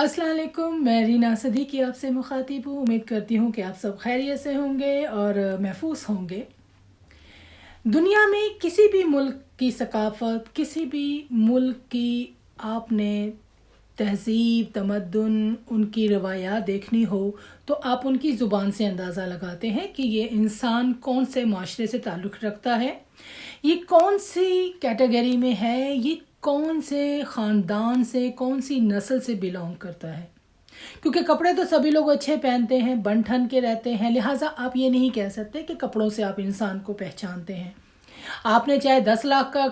अस्सलाम वालेकुम, मैं रीना सदीकी आपसे मुखातिब हूँ। उम्मीद करती हूँ कि आप सब खैरियत से होंगे और महफूज होंगे। दुनिया में किसी भी मुल्क की सकाफ़त, किसी भी मुल्क की आपने तहज़ीब, तमद्दुन, उनकी रवायात देखनी हो तो आप उनकी ज़ुबान से अंदाज़ा लगाते हैं कि ये इंसान कौन से माशरे से ताल्लुक़ रखता है, ये कौन सी कैटेगरी में है, ये कौन से ख़ानदान से, कौन सी नस्ल से बिलोंग करता है। क्योंकि कपड़े तो सभी लोग अच्छे पहनते हैं, बन ठन के रहते हैं, लिहाजा आप ये नहीं कह सकते कि कपड़ों से आप इंसान को पहचानते हैं। आपने चाहे 10 लाख का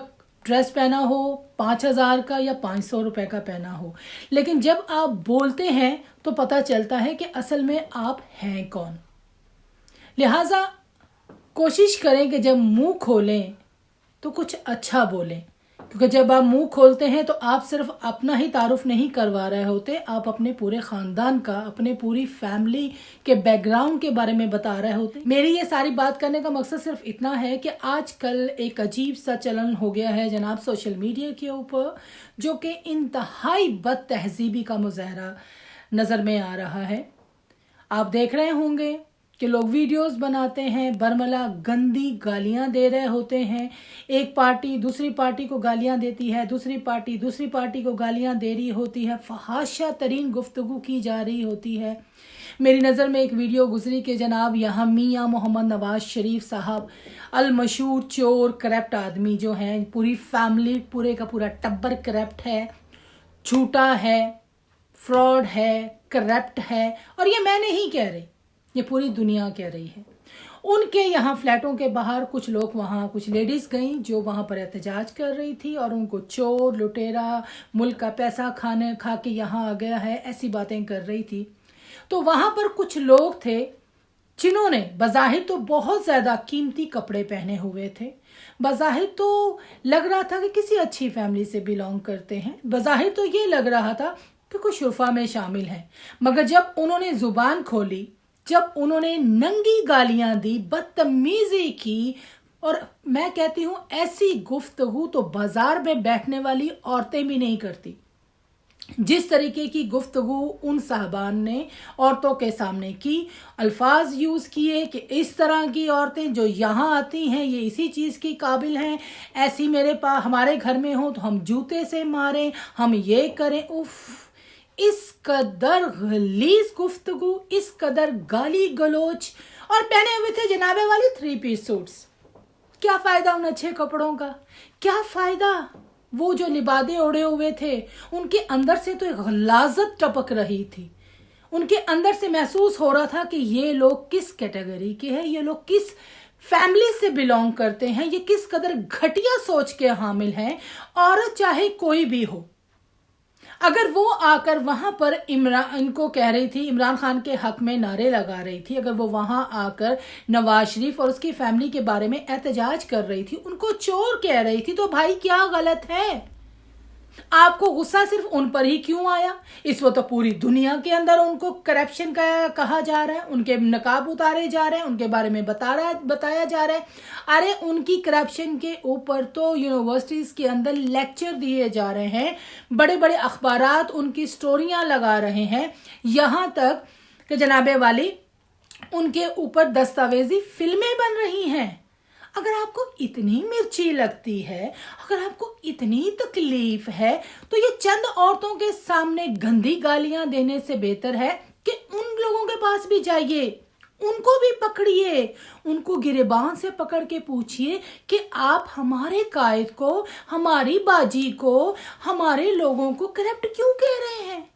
ड्रेस पहना हो, 5,000 का या 500 रुपए का पहना हो, लेकिन जब आप बोलते हैं तो पता चलता है कि असल में आप हैं कौन। लिहाजा कोशिश करें कि जब मुंह खोलें तो कुछ अच्छा बोलें, क्योंकि जब आप मुंह खोलते हैं तो आप सिर्फ अपना ही तारुफ नहीं करवा रहे होते, आप अपने पूरे ख़ानदान का, अपने पूरी फैमिली के बैकग्राउंड के बारे में बता रहे होते। मेरी ये सारी बात करने का मकसद सिर्फ इतना है कि आजकल एक अजीब सा चलन हो गया है जनाब सोशल मीडिया के ऊपर, जो कि इंतहाई बद तहजीबी का मुजाहरा नज़र में आ रहा है। आप देख रहे होंगे कि लोग वीडियोस बनाते हैं, बरमला गंदी गालियां दे रहे होते हैं। एक पार्टी दूसरी पार्टी को गालियां देती है, दूसरी पार्टी को गालियां दे रही होती है, फहाशा तरीन गुफ्तगू की जा रही होती है। मेरी नज़र में एक वीडियो गुजरी कि जनाब यहाँ मियाँ मोहम्मद नवाज शरीफ साहब, अल मशहूर चोर करप्ट आदमी जो हैं, पूरी फैमिली, पूरे का पूरा टब्बर करप्ट है, झूठा है, फ्रॉड है, करप्ट है। और ये मैं नहीं कह रही, ये पूरी दुनिया कह रही है। उनके यहाँ फ्लैटों के बाहर कुछ लोग, वहाँ कुछ लेडीज़ गई जो वहाँ पर एहतजाज कर रही थी और उनको चोर, लुटेरा, मुल्क का पैसा खा के यहाँ आ गया है, ऐसी बातें कर रही थी। तो वहाँ पर कुछ लोग थे जिन्होंने बज़ाहिर तो बहुत ज़्यादा कीमती कपड़े पहने हुए थे, बज़ाहिर तो लग रहा था कि किसी अच्छी फैमिली से बिलोंग करते हैं, बज़ाहिर तो ये लग रहा था कि कुछ शुरफा में शामिल हैं। मगर जब उन्होंने ज़ुबान खोली, जब उन्होंने नंगी गालियां दी, बदतमीजी की, और मैं कहती हूं ऐसी गुफ्तगू तो बाजार में बैठने वाली औरतें भी नहीं करती। जिस तरीके की गुफ्तगू उन साहबान ने औरतों के सामने की, अल्फाज यूज किए कि इस तरह की औरतें जो यहाँ आती हैं ये इसी चीज की काबिल हैं, ऐसी मेरे पास हमारे घर में हो तो हम जूते से मारें, हम ये करें। उफ, इस कदर गलीज गुफ्तगू, इस कदर गाली गलोच, और पहने हुए थे जनाबे वाली 3 पीस सूट्स। क्या फायदा उन अच्छे कपड़ों का, क्या फायदा? वो जो लिबादे ओढ़े हुए थे उनके अंदर से तो एक गलाजत टपक रही थी, उनके अंदर से महसूस हो रहा था कि ये लोग किस कैटेगरी के हैं, ये लोग किस फैमिली से बिलोंग करते हैं, ये किस कदर घटिया सोच के हामिल हैं। औरत चाहे कोई भी हो, अगर वो आकर वहां पर इमरान को कह रही थी, इमरान खान के हक में नारे लगा रही थी, अगर वो वहां आकर नवाज शरीफ और उसकी फैमिली के बारे में एहतजाज कर रही थी, उनको चोर कह रही थी, तो भाई क्या गलत है? आपको गुस्सा सिर्फ उन पर ही क्यों आया? इस वक्त तो पूरी दुनिया के अंदर उनको करप्शन का कहा जा रहा है, उनके नकाब उतारे जा रहे हैं, उनके बारे में बताया जा रहा है। अरे उनकी करप्शन के ऊपर तो यूनिवर्सिटीज के अंदर लेक्चर दिए जा रहे हैं, बड़े बड़े अखबारात उनकी स्टोरियां लगा रहे हैं, यहाँ तक कि जनाबे वाली उनके ऊपर दस्तावेजी फिल्में बन रही हैं। अगर आपको इतनी मिर्ची लगती है, अगर आपको इतनी तकलीफ है, तो ये चंद औरतों के सामने गंदी गालियां देने से बेहतर है कि उन लोगों के पास भी जाइए, उनको भी पकड़िए, उनको गिरेबान से पकड़ के पूछिए कि आप हमारे कायद को, हमारी बाजी को, हमारे लोगों को करप्ट क्यों कह रहे हैं?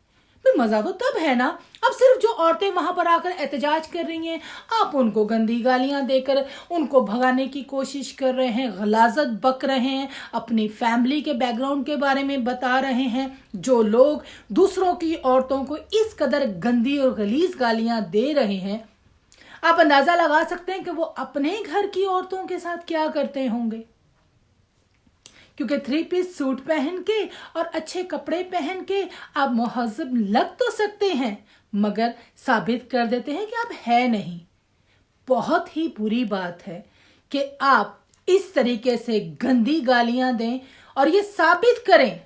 मजा तो तब है ना। अब सिर्फ जो औरतें वहां पर आकर एहतजाज कर रही हैं, आप उनको गंदी गालियां देकर उनको भगाने की कोशिश कर रहे हैं, गलाजत बक रहे हैं, अपनी फैमिली के बैकग्राउंड के बारे में बता रहे हैं। जो लोग दूसरों की औरतों को इस कदर गंदी और गलीज गालियां दे रहे हैं, आप अंदाजा लगा सकते हैं कि वो अपने घर की औरतों के साथ क्या करते होंगे। क्योंकि 3 पीस सूट पहन के और अच्छे कपड़े पहन के आप मुहज़्ज़ब लग तो सकते हैं, मगर साबित कर देते हैं कि आप है नहीं। बहुत ही बुरी बात है कि आप इस तरीके से गंदी गालियां दें और ये साबित करें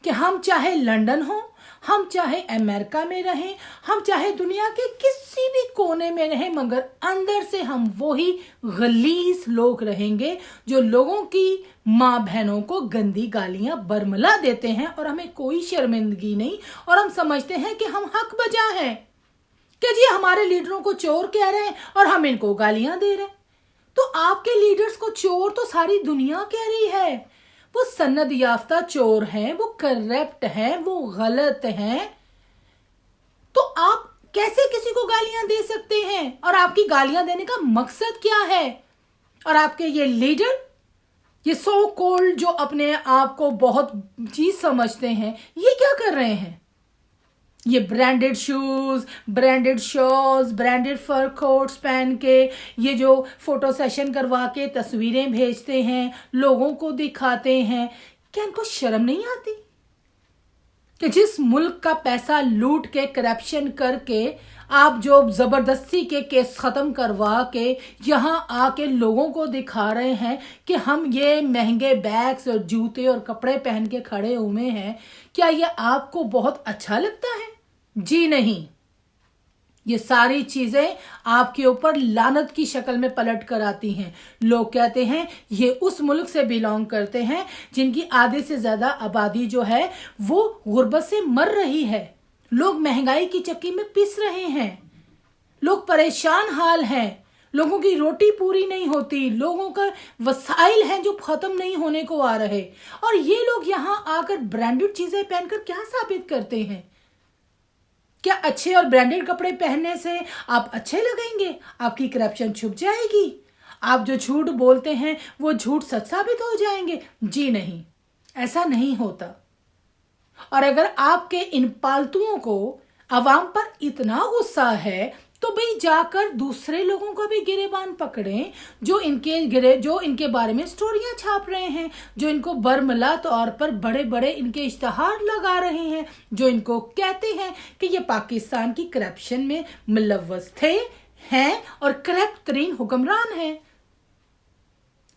कि हम चाहे लंदन हो, हम चाहे अमेरिका में रहें, हम चाहे दुनिया के किसी भी कोने में रहें, मगर अंदर से हम वही गलीज लोग रहेंगे जो लोगों की माँ बहनों को गंदी गालियां बरमला देते हैं और हमें कोई शर्मिंदगी नहीं, और हम समझते हैं कि हम हक बजा हैं कि जी हमारे लीडरों को चोर कह रहे हैं और हम इनको गालियां दे रहे हैं। तो आपके लीडर्स को चोर तो सारी दुनिया कह रही है। वो सनद याफ्ता चोर हैं, वो करप्ट हैं, वो गलत हैं। तो आप कैसे किसी को गालियां दे सकते हैं? और आपकी गालियां देने का मकसद क्या है? और आपके ये लीडर, ये सो कॉल्ड जो अपने आप को बहुत चीज समझते हैं, ये क्या कर रहे हैं? ये branded shoes, branded shawls, branded fur coats पहन के, ये जो फोटो सेशन करवा के तस्वीरें भेजते हैं, लोगों को दिखाते हैं, क्या इनको शर्म नहीं आती कि जिस मुल्क का पैसा लूट के करप्शन करके आप जो जबरदस्ती के केस खत्म करवा के यहाँ आके लोगों को दिखा रहे हैं कि हम ये महंगे बैग्स और जूते और कपड़े पहन के खड़े हुए हैं, क्या ये आपको बहुत अच्छा लगता है? जी नहीं। ये सारी चीजें आपके ऊपर लानत की शक्ल में पलट कर आती हैं। लोग कहते हैं ये उस मुल्क से बिलोंग करते हैं जिनकी आधे से ज्यादा आबादी जो है वो गुर्बत से मर रही है। लोग महंगाई की चक्की में पिस रहे हैं, लोग परेशान हाल हैं, लोगों की रोटी पूरी नहीं होती, लोगों का वसाइल हैं जो खत्म नहीं होने को आ रहे, और ये लोग यहां आकर ब्रांडेड चीजें पहनकर क्या साबित करते हैं? क्या अच्छे और ब्रांडेड कपड़े पहनने से आप अच्छे लगेंगे? आपकी करप्शन छुप जाएगी? आप जो झूठ बोलते हैं वो झूठ सच साबित हो जाएंगे? जी नहीं, ऐसा नहीं होता। और अगर आपके इन पालतुओं को अवाम पर इतना गुस्सा है तो भाई जाकर दूसरे लोगों को भी गिरेबान पकड़ें जो इनके बारे में स्टोरियां छाप रहे हैं, जो इनको बरमला तौर पर बड़े बड़े इनके इश्तहार लगा रहे हैं, जो इनको कहते हैं कि ये पाकिस्तान की करप्शन में मुलव्वस थे, हैं और करप्ट तरीन हुक्मरान हैं।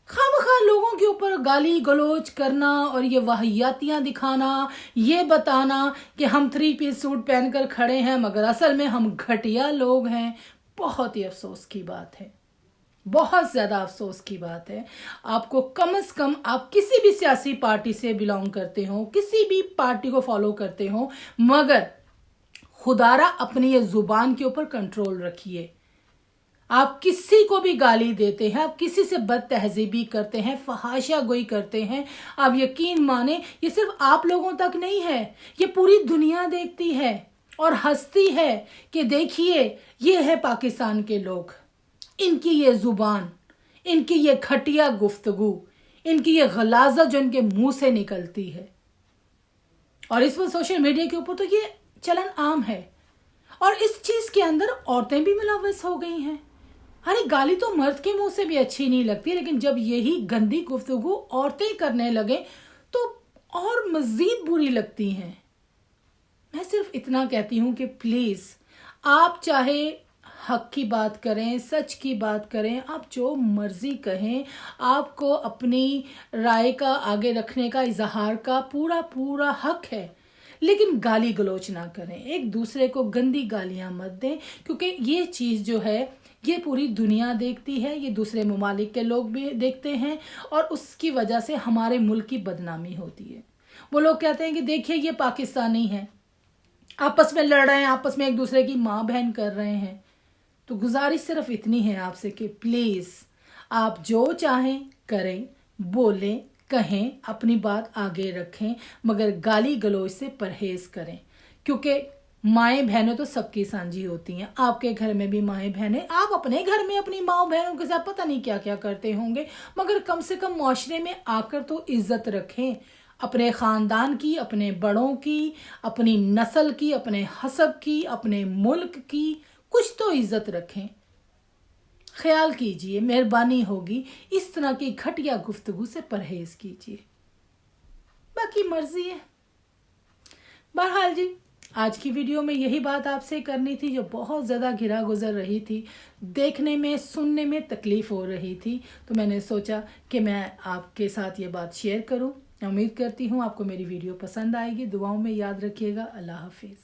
खामखा लोगों के ऊपर गाली गलोच करना और ये वाहियातियां दिखाना, ये बताना कि हम 3 पीस सूट पहनकर खड़े हैं मगर असल में हम घटिया लोग हैं, बहुत ही अफसोस की बात है, बहुत ज्यादा अफसोस की बात है। आपको कम से कम, आप किसी भी सियासी पार्टी से बिलोंग करते हो, किसी भी पार्टी को फॉलो करते हो, मगर खुदारा अपनी ये जुबान के ऊपर कंट्रोल रखिए। आप किसी को भी गाली देते हैं, आप किसी से बदतहजीबी करते हैं, फहाशा गोई करते हैं, आप यकीन माने ये सिर्फ आप लोगों तक नहीं है, ये पूरी दुनिया देखती है और हंसती है कि देखिए ये है पाकिस्तान के लोग, इनकी ये जुबान, इनकी ये घटिया गुफ्तगू, इनकी ये गलाज़त जो इनके मुंह से निकलती है। और इस पर सोशल मीडिया के ऊपर तो ये चलन आम है, और इस चीज के अंदर औरतें भी मुलव्वस हो गई हैं। अरे गाली तो मर्द के मुंह से भी अच्छी नहीं लगती, लेकिन जब यही गंदी गुफ्तगू औरतें करने लगे तो और मजीद बुरी लगती हैं। मैं सिर्फ इतना कहती हूं कि प्लीज आप चाहे हक की बात करें, सच की बात करें, आप जो मर्जी कहें, आपको अपनी राय का आगे रखने का, इजहार का पूरा पूरा हक है, लेकिन गाली गलोच ना करें, एक दूसरे को गंदी गालियां मत दें, क्योंकि ये चीज़ जो है ये पूरी दुनिया देखती है, ये दूसरे ममालिक के लोग भी देखते हैं, और उसकी वजह से हमारे मुल्क की बदनामी होती है। वो लोग कहते हैं कि देखिए ये पाकिस्तानी हैं, आपस में लड़ रहे हैं, आपस में एक दूसरे की माँ बहन कर रहे हैं। तो गुजारिश सिर्फ इतनी है आपसे कि प्लीज़ आप जो चाहें करें, बोलें, कहें, अपनी बात आगे रखें, मगर गाली गलौज से परहेज करें, क्योंकि माएँ बहनें तो सबकी साझी होती हैं। आपके घर में भी माएँ बहनें, आप अपने घर में अपनी माँ बहनों के साथ पता नहीं क्या क्या करते होंगे, मगर कम से कम मुआशरे में आकर तो इज्जत रखें, अपने ख़ानदान की, अपने बड़ों की, अपनी नस्ल की, अपने हसब की, अपने मुल्क की कुछ तो इज्जत रखें। ख्याल कीजिए, मेहरबानी होगी, इस तरह की घटिया गुफ्तगू से परहेज कीजिए, बाकी मर्जी है। बहरहाल जी, आज की वीडियो में यही बात आपसे करनी थी, जो बहुत ज़्यादा घिरा गुजर रही थी, देखने में सुनने में तकलीफ़ हो रही थी, तो मैंने सोचा कि मैं आपके साथ ये बात शेयर करूं। उम्मीद करती हूँ आपको मेरी वीडियो पसंद आएगी। दुआओं में याद रखिएगा। अल्लाह हाफिज़।